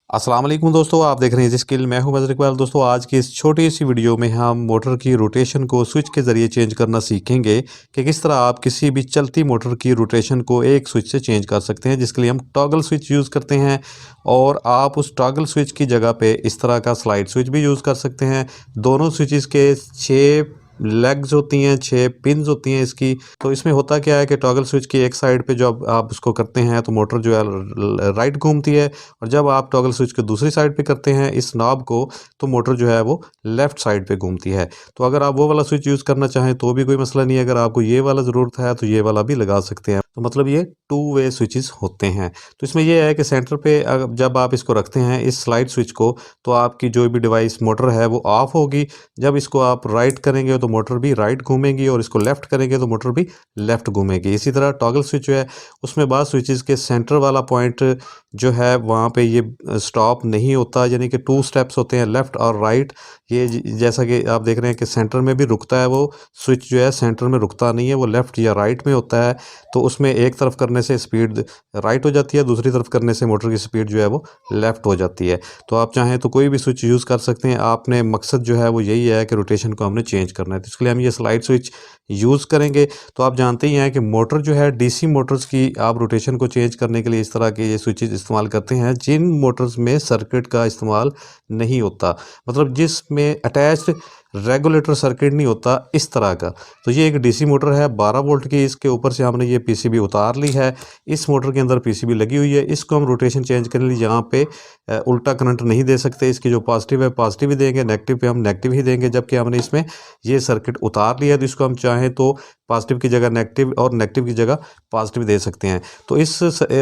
अस्सलाम वालेकुम दोस्तों, आप देख रहे हैं जी स्किल। मैं हूं मज़र इकबाल। दोस्तों आज की इस छोटी सी वीडियो में हम मोटर की रोटेशन को स्विच के ज़रिए चेंज करना सीखेंगे कि किस तरह आप किसी भी चलती मोटर की रोटेशन को एक स्विच से चेंज कर सकते हैं, जिसके लिए हम टॉगल स्विच यूज़ करते हैं। और आप उस टॉगल स्विच की जगह पे इस तरह का स्लाइड स्विच भी यूज़ कर सकते हैं। दोनों स्विचेस के 6 लेग्स होती हैं, 6 पिन्स होती हैं इसकी। तो इसमें होता क्या है कि टॉगल स्विच की एक साइड पे जब आप उसको करते हैं तो मोटर जो है राइट घूमती है, और जब आप टॉगल स्विच को दूसरी साइड पे करते हैं इस नॉब को, तो मोटर जो है वो लेफ़्ट साइड पे घूमती है। तो अगर आप वो वाला स्विच यूज़ करना चाहें तो भी कोई मसला नहीं है, अगर आपको ये वाला ज़रूरत है तो ये वाला भी लगा सकते हैं। तो मतलब ये टू वे स्विचेस होते हैं। तो इसमें ये है कि सेंटर पे जब आप इसको रखते हैं इस स्लाइड स्विच को, तो आपकी जो भी डिवाइस मोटर है वो ऑफ होगी। जब इसको आप राइट करेंगे तो मोटर भी राइट घूमेगी, और इसको लेफ़्ट करेंगे तो मोटर भी लेफ़्ट घूमेगी। इसी तरह टॉगल स्विच जो है उसमें बाद स्विचेस के सेंटर वाला पॉइंट जो है वहाँ पे ये स्टॉप नहीं होता, यानी कि 2 स्टेप्स होते हैं लेफ़्ट और राइट। ये जैसा कि आप देख रहे हैं कि सेंटर में भी रुकता है, वो स्विच जो है सेंटर में रुकता नहीं है, वो लेफ़्ट या राइट में होता है। तो उसमें एक तरफ करने से स्पीड राइट हो जाती है, दूसरी तरफ करने से मोटर की स्पीड जो है वो लेफ़्ट हो जाती है। तो आप चाहें तो कोई भी स्विच यूज़ कर सकते हैं। आपने मकसद जो है वो यही है कि रोटेशन को हमने चेंज करना है, तो इसके लिए हम ये स्लाइड स्विच यूज़ करेंगे। तो आप जानते ही हैं कि मोटर जो है डीसी मोटर्स की आप रोटेशन को चेंज करने के लिए इस तरह के ये स्विचेस इस्तेमाल करते हैं, जिन मोटर्स में सर्किट का इस्तेमाल नहीं होता, मतलब जिसमें अटैच्ड रेगुलेटर सर्किट नहीं होता इस तरह का। तो ये एक डीसी मोटर है 12 वोल्ट की, इसके ऊपर से हमने ये पीसीबी उतार ली है। इस मोटर के अंदर पीसीबी लगी हुई है। इसको हम रोटेशन चेंज करने के लिए यहाँ पे उल्टा करंट नहीं दे सकते। इसकी जो पॉजिटिव है पॉजिटिव ही देंगे, नेगेटिव पे हम नेगेटिव ही देंगे। जबकि हमने इसमें ये सर्किट उतार लिया है, तो इसको हम चाहें तो पॉजिटिव की जगह नेगेटिव और नेगेटिव की जगह पॉजिटिव दे सकते हैं। तो इस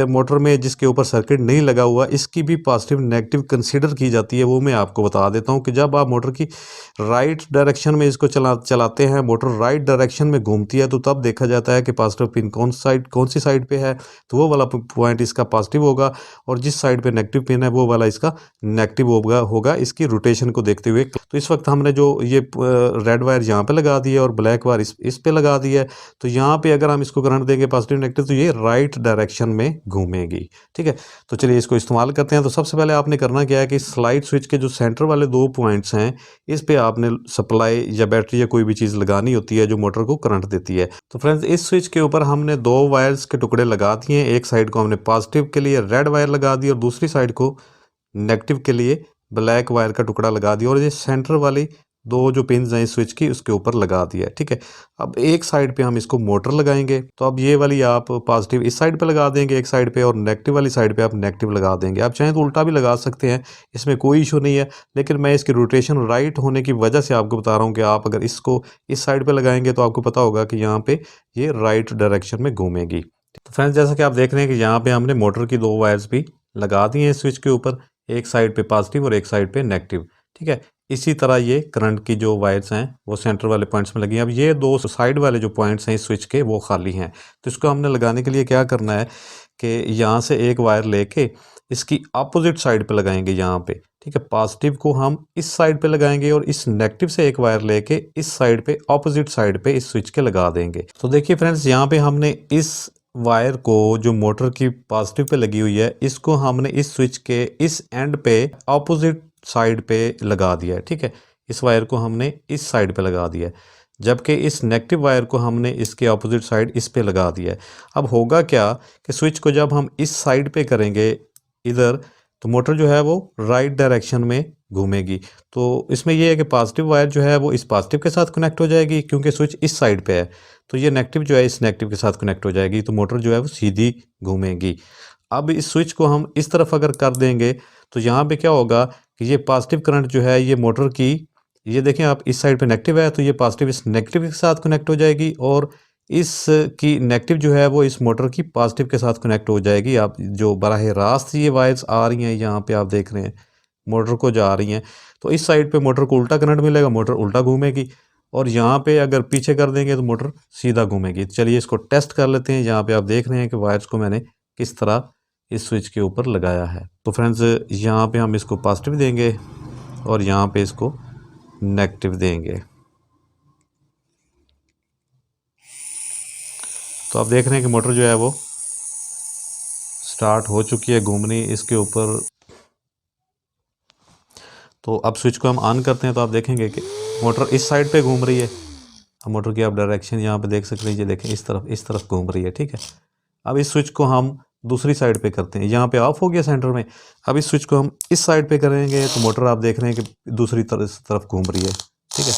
मोटर में जिसके ऊपर सर्किट नहीं लगा हुआ, इसकी भी पॉजिटिव नेगेटिव कंसीडर की जाती है। वो मैं आपको बता देता हूँ कि जब आप मोटर की राइट डायरेक्शन में इसको चलाते हैं, मोटर राइट डायरेक्शन में घूमती है, तो तब देखा जाता है कि पॉजिटिव पिन कौन सी साइड पे है, तो वो वाला पॉइंट इसका पॉजिटिव होगा, और जिस साइड पे नेगेटिव पिन है वो वाला इसका नेगेटिव होगा इसकी रोटेशन को देखते हुए। तो इस वक्त हमने जो ये रेड वायर यहाँ पे लगा दी है और ब्लैक वायर इस पे लगा दी है। तो यहाँ पे अगर हम इसको करंट देंगे पॉजिटिव नेगेटिव, तो ये राइट डायरेक्शन में घूमेगी। ठीक है, तो चलिए इसको इस्तेमाल करते हैं। तो सबसे पहले आपने करना क्या है कि स्लाइड स्विच के जो सेंटर वाले 2 पॉइंट्स हैं, इस पे आपने सप्लाई या बैटरी या कोई भी चीज़ लगानी होती है जो मोटर को करंट देती है। तो फ्रेंड्स इस स्विच के ऊपर हमने 2 वायर्स के टुकड़े लगा दिए हैं। एक साइड को हमने पॉजिटिव के लिए रेड वायर लगा दी, और दूसरी साइड को नेगेटिव के लिए ब्लैक वायर का टुकड़ा लगा दिया, और ये सेंटर वाली 2 जो पिन्स हैं इस स्विच की उसके ऊपर लगा दिया है। ठीक है, अब एक साइड पे हम इसको मोटर लगाएंगे। तो अब ये वाली आप पॉजिटिव इस साइड पे लगा देंगे एक साइड पे, और नेगेटिव वाली साइड पे आप नेगेटिव लगा देंगे। आप चाहें तो उल्टा भी लगा सकते हैं, इसमें कोई इशू नहीं है। लेकिन मैं इसकी रोटेशन राइट होने की वजह से आपको बता रहा हूँ कि आप अगर इसको इस साइड पे लगाएंगे तो आपको पता होगा कि यहाँ पे ये राइट डायरेक्शन में घूमेगी। तो फ्रेंड्स जैसा कि आप देख रहे हैं कि यहाँ पे हमने मोटर की 2 वायर्स भी लगा दी हैं स्विच के ऊपर, एक साइड पे पॉजिटिव और एक साइड पे नेगेटिव। ठीक है, इसी तरह ये करंट की जो वायर्स हैं वो सेंटर वाले पॉइंट्स में लगी हैं। अब ये 2 साइड वाले जो पॉइंट्स हैं इस स्विच के वो खाली हैं। तो इसको हमने लगाने के लिए क्या करना है कि यहाँ से एक वायर लेके इसकी अपोजिट साइड पे लगाएंगे यहाँ पे। ठीक है, पॉजिटिव को हम इस साइड पे लगाएंगे, और इस नेगेटिव से एक वायर लेके इस साइड पे अपोजिट साइड पे इस स्विच के लगा देंगे। तो देखिए फ्रेंड्स यहाँ पे हमने इस वायर को जो मोटर की पॉजिटिव पे लगी हुई है, इसको हमने इस स्विच के इस एंड पे अपोजिट साइड पे लगा दिया है। ठीक है, इस वायर को हमने इस साइड पे लगा दिया है, जबकि इस नेगेटिव वायर को हमने इसके अपोजिट साइड इस पे लगा दिया है। अब होगा क्या कि स्विच को जब हम इस साइड पे करेंगे इधर, तो मोटर जो है वो राइट डायरेक्शन में घूमेगी। तो इसमें यह है कि पॉजिटिव वायर जो है वो इस पॉजिटिव के साथ कनेक्ट हो जाएगी, क्योंकि स्विच इस साइड पे है। तो ये नेगेटिव जो है इस नेगेटिव के साथ कनेक्ट हो जाएगी, तो मोटर जो है वो सीधी घूमेगी। अब इस स्विच को हम इस तरफ अगर कर देंगे, तो यहाँ पे क्या होगा कि ये पॉजिटिव करंट जो है ये मोटर की, ये देखें आप इस साइड पे नेगेटिव है, तो ये पॉजिटिव इस नेगेटिव के साथ कनेक्ट हो जाएगी, और इस की नेगेटिव जो है वो इस मोटर की पॉजिटिव के साथ कनेक्ट हो जाएगी। आप जो बराह रास्त ये वायर्स आ रही हैं यहाँ पे आप देख रहे हैं मोटर को जा रही हैं, तो इस साइड पे मोटर को उल्टा करंट मिलेगा, मोटर उल्टा घूमेगी। और यहाँ पे अगर पीछे कर देंगे तो मोटर सीधा घूमेगी। चलिए इसको टेस्ट कर लेते हैं। यहाँ पे आप देख रहे हैं कि वायर्स को मैंने किस तरह इस स्विच के ऊपर लगाया है। तो फ्रेंड्स यहाँ पे हम इसको पॉजिटिव देंगे, और यहाँ पे इसको नेगेटिव देंगे। तो आप देख रहे हैं कि मोटर जो है वो स्टार्ट हो चुकी है घूमनी इसके ऊपर। तो अब स्विच को हम ऑन करते हैं तो आप देखेंगे कि मोटर इस साइड पे घूम रही है। अब मोटर की आप डायरेक्शन यहाँ पे देख सकते हैं, ये देखें इस तरफ घूम रही है, ठीक है। अब इस स्विच को हम दूसरी साइड पे करते हैं, यहाँ पे ऑफ हो गया सेंटर में। अब इस स्विच को हम इस साइड पे करेंगे तो मोटर आप देख रहे हैं कि दूसरी तरफ घूम रही है, ठीक है।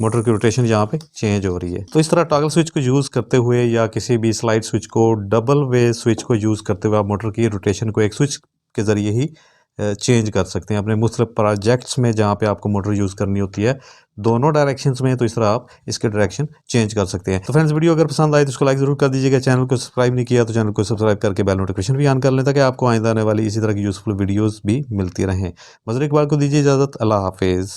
मोटर की रोटेशन यहाँ पे चेंज हो रही है। तो इस तरह टॉगल स्विच को यूज़ करते हुए या किसी भी स्लाइड स्विच को, डबल वे स्विच को यूज़ करते हुए आप मोटर की रोटेशन को एक स्विच के ज़रिए ही चेंज कर सकते हैं अपने मुख्तलिफ प्रोजेक्ट्स में जहाँ पे आपको मोटर यूज़ करनी होती है दोनों डायरेक्शंस में। तो इस तरह आप इसके डायरेक्शन चेंज कर सकते हैं। तो फ्रेंड्स, वीडियो अगर पसंद आए तो इसको लाइक ज़रूर कर दीजिएगा। चैनल को सब्सक्राइब नहीं किया तो चैनल को सब्सक्राइब करके बेल नोटिफिकेशन भी ऑन कर लें ताकि आपको आइंदा आने वाली इसी तरह की यूज़फुल वीडियोज़ भी मिलती रहें। मज़र इकबाल को दीजिए इजाज़त। अल्लाह हाफिज़।